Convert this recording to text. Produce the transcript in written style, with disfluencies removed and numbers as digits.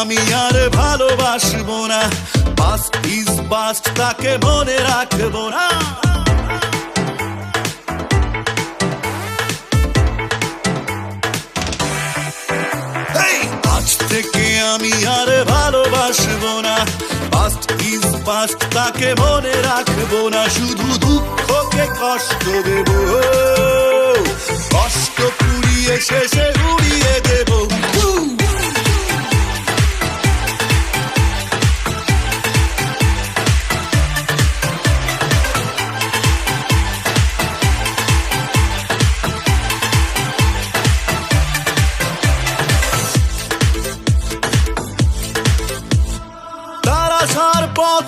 আমি আর ভালোবাসবো না, পাস্ট ইজ পাস্ট, তাকে মনে রাখবো না। আজ থেকে আমি আর ভালোবাসবো না, পাস্ট ইজ পাস্ট, তাকে মনে রাখবো না। শুধু দুঃখকে কষ্ট দেব, কষ্ট পুড়িয়ে শেষে উড়িয়ে দেব। তার আসার পথ